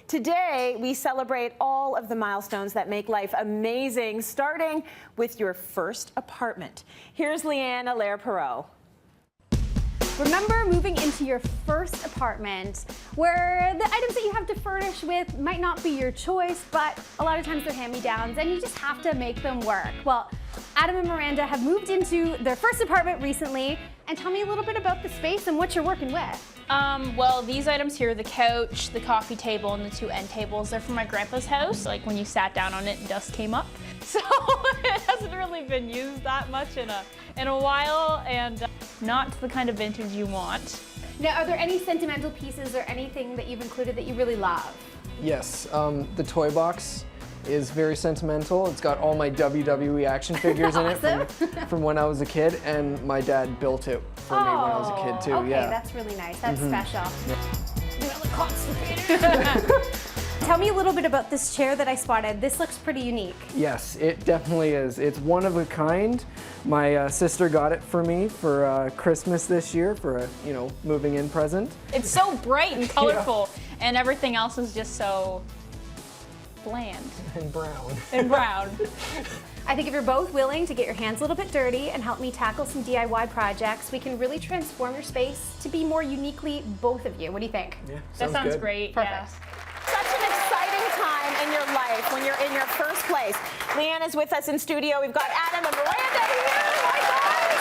Today, we celebrate all of the milestones that make life amazing, starting with your first apartment. Here's Leigh-Ann Allaire Perrault. Remember moving into your first apartment where the items that you have to furnish with might not be your choice, but a lot of times they're hand-me-downs and you just have to make them work. Well, Adam and Miranda have moved into their first apartment recently, and tell me a little bit about the space and what you're working with. Well, these items here, the couch, the coffee table, and the two end tables, they're from my grandpa's house. Like when you sat down on it, dust came up. So it hasn't really been used that much in a while, and not the kind of vintage you want. Now, are there any sentimental pieces or anything that you've included that you really love? Yes, the toy box is very sentimental. It's got all my WWE action figures in it from when I was a kid, and my dad built it for me when I was a kid too. Okay, yeah. that's really nice. That's special. Yeah. Tell me a little bit about this chair that I spotted. This looks pretty unique. Yes, it definitely is. It's one of a kind. My sister got it for me for Christmas this year for a moving in present. It's so bright and colorful, and everything else is just so bland. And brown. And brown. I think if you're both willing to get your hands a little bit dirty and help me tackle some DIY projects, we can really transform your space to be more uniquely both of you. What do you think? Yeah, that sounds good. great. Perfect. Yeah. Such an exciting time in your life when you're in your first place. Leigh-Ann is with us in studio. We've got Adam and Miranda here. My God!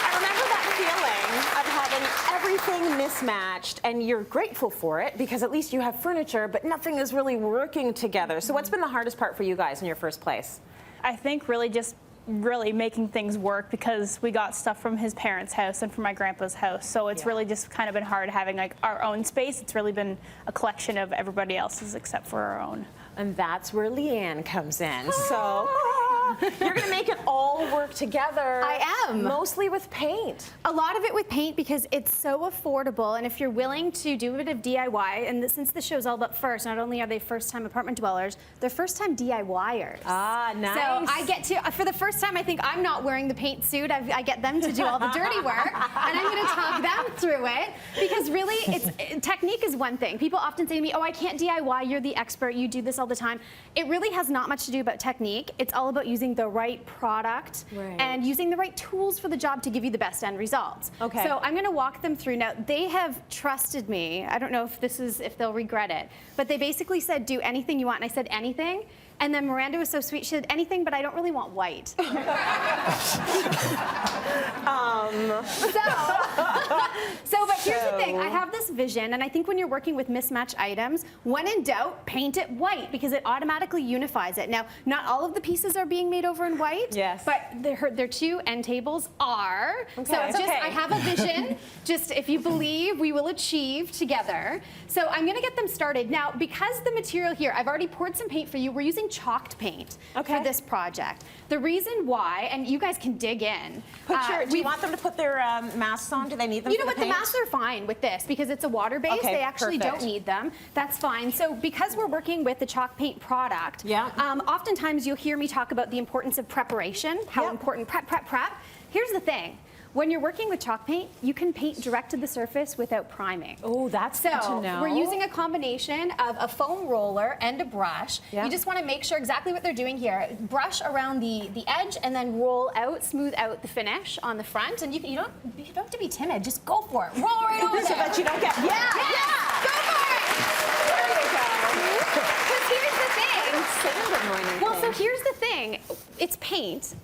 I remember that feeling of having everything mismatched, and you're grateful for it because at least you have furniture, but nothing is really working together. So what's been the hardest part for you guys in your first place? I think really just making things work because we got stuff from his parents' house and from my grandpa's house. So it's really just kind of been hard having like our own space. It's really been a collection of everybody else's except for our own. And that's where Leigh-Ann comes in. So you're gonna make it all work together. I am. Mostly with paint. A lot of it with paint because it's so affordable, and if you're willing to do a bit of DIY, and since the show's all about first, not only are they first-time apartment dwellers, they're first-time DIYers. Ah, nice. So I get to, for the first time, I think I'm not wearing the paint suit. I get them to do all the dirty work, and I'm gonna talk them through it, because really, technique is one thing. People often say to me, oh, I can't DIY, you're the expert, you do this all the time. It really has not much to do about technique. It's all about using the right product and using the right tools for the job to give you the best end results. Okay. So I'm gonna walk them through. Now, they have trusted me. I don't know if they'll regret it, but they basically said, do anything you want, and I said anything. And then Miranda was so sweet, she said, anything, but I don't really want white. So but here's the thing, I have this vision, and I think when you're working with mismatched items, when in doubt, paint it white, because it automatically unifies it. Now, not all of the pieces are being made over in white, but their two end tables are. Okay. So it's just, I have a vision, just if you believe, we will achieve together. So I'm gonna get them started. Now, because the material here, I've already poured some paint for you, we're using chalked paint for this project. The reason why, and you guys can dig in. Do you want them to put their masks on? Do they need them? You know what, the masks are fine with this because it's a water base. Okay, they actually don't need them. That's fine. So because we're working with the chalk paint product, oftentimes you'll hear me talk about the importance of preparation, how important prep. Here's the thing. When you're working with chalk paint, you can paint direct to the surface without priming. Oh, that's good to know. We're using a combination of a foam roller and a brush. You just want to make sure exactly what they're doing here. Brush around the edge and then roll out, smooth out the finish on the front. And you don't have to be timid. Just go for it. Roll right over so that you don't get. Go for it. There you go. Because here's the thing. Well, so here's the thing. It's paint.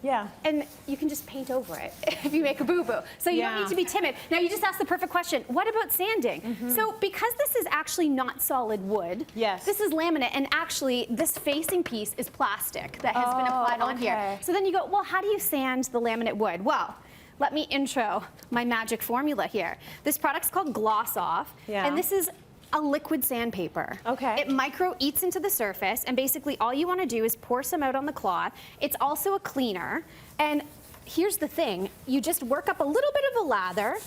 And you can just paint over it if you make a boo-boo. So you don't need to be timid. Now, you just asked the perfect question. What about sanding? So because this is actually not solid wood, this is laminate, and actually this facing piece is plastic that has been applied on here. So then you go, well, how do you sand the laminate wood? Well, let me intro my magic formula here. This product's called Gloss Off, and this is a liquid sandpaper. It micro eats into the surface, and basically all you want to do is pour some out on the cloth. It's also a cleaner, and here's the thing. You just work up a little bit of a lather,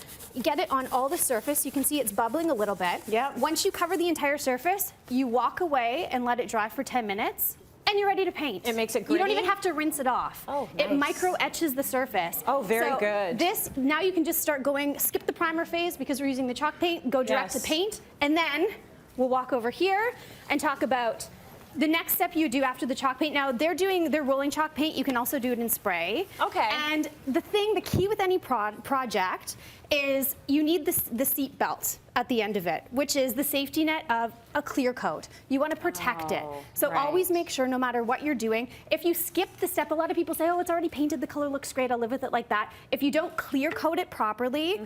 get it on all the surface. You can see it's bubbling a little bit. Once you cover the entire surface, you walk away and let it dry for 10 minutes. And you're ready to paint. It makes it gritty? You don't even have to rinse it off. Oh, nice. It micro etches the surface. Oh, very good. This, now you can just start going, skip the primer phase because we're using the chalk paint, go direct to paint, and then we'll walk over here and talk about the next step you do after the chalk paint. Now they're doing their rolling chalk paint. You can also do it in spray. Okay. And the key with any project is you need the seat belt at the end of it, which is the safety net of a clear coat. You want to protect it. So always make sure, no matter what you're doing, if you skip the step, a lot of people say, oh, it's already painted, the color looks great, I'll live with it like that. If you don't clear coat it properly,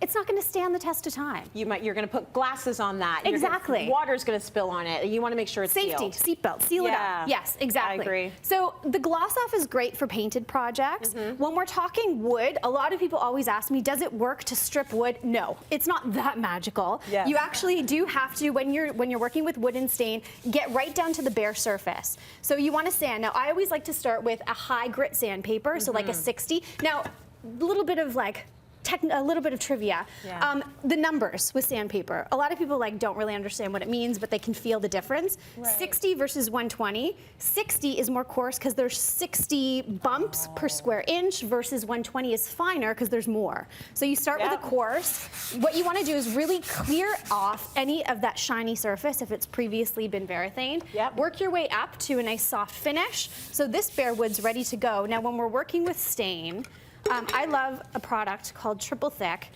it's not going to stand the test of time. You're going to put glasses on that. Exactly. Water's going to spill on it. You want to make sure it's safety, sealed. seat belt, seal it up. Yes, exactly. I agree. So the gloss off is great for painted projects. When we're talking wood, a lot of people always ask me, does it work to strip wood? No, it's not that magical. Yes. You actually do have to, when you're working with wood and stain, get right down to the bare surface. So you want to sand. Now I always like to start with a high grit sandpaper, so like a 60. Now a little bit of trivia. Yeah. The numbers with sandpaper. A lot of people don't really understand what it means, but they can feel the difference. 60 versus 120. 60 is more coarse because there's 60 bumps per square inch versus 120 is finer because there's more. So you start with a coarse. What you want to do is really clear off any of that shiny surface if it's previously been varathaned. Work your way up to a nice soft finish. So this bare wood's ready to go. Now when we're working with stain, I love a product called Triple Thick,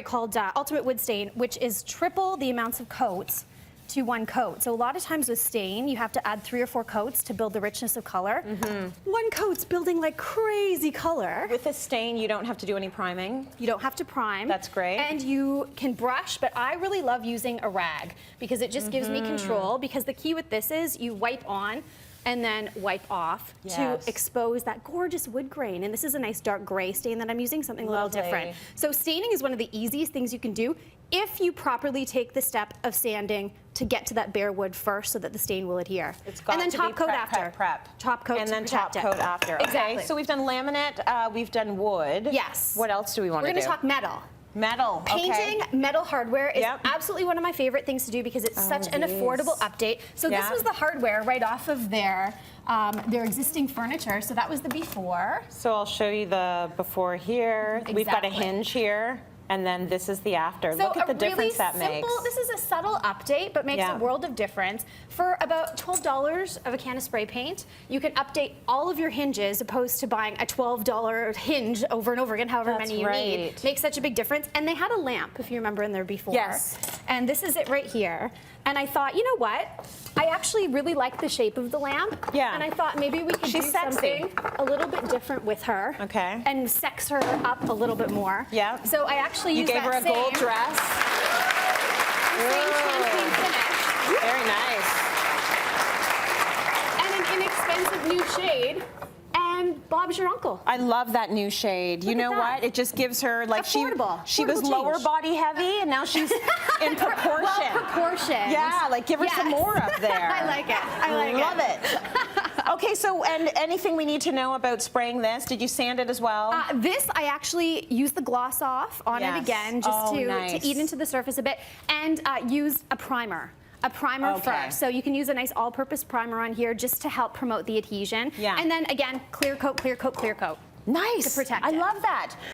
called Ultimate Wood Stain, which is triple the amounts of coats to one coat. So a lot of times with stain, you have to add 3 or 4 coats to build the richness of color. One coat's building like crazy color. With a stain, you don't have to do any priming. You don't have to prime. That's great. And you can brush, but I really love using a rag because it just gives me control, because the key with this is you wipe on and then wipe off to expose that gorgeous wood grain. And this is a nice dark gray stain that I'm using, something a little different. So staining is one of the easiest things you can do if you properly take the step of sanding to get to that bare wood first so that the stain will adhere. It's got and then to top be coat prep, after. prep. Top coat and to then protect top it. coat after. Exactly. Okay, so we've done laminate, we've done wood. Yes. What else do we want to do? We're going to talk metal. Metal. Painting metal hardware is absolutely one of my favorite things to do because it's such an affordable update. So this was the hardware right off of their existing furniture. So that was the before. So I'll show you the before here. We've got a hinge here. And then this is the after. So look at the difference really that makes. This is a subtle update, but makes a world of difference. For about $12 of a can of spray paint, you can update all of your hinges opposed to buying a $12 hinge over and over again, however many you need. Makes such a big difference. And they had a lamp, if you remember, in there before. Yes. And this is it right here. And I thought, you know what? I actually really like the shape of the lamp. Yeah. And I thought maybe we could do something a little bit different with her. Okay. And sex her up a little bit more. Yeah. So I actually used gave her a gold dress. Same champagne finish. Very nice. And an inexpensive new shade. And Bob's your uncle. I love that new shade. You know what? It just gives her like affordable. she was lower body heavy and now she's in proportion. Well proportioned. Yeah, like give her some more up there. I like it. I like Love it. Okay, so and anything we need to know about spraying this? Did you sand it as well? This I actually used the gloss off on it again just to eat into the surface a bit, and used a primer. A primer first. So you can use a nice all-purpose primer on here just to help promote the adhesion. Yeah. And then again, clear coat, clear coat, clear coat. Nice. To protect it. I love that.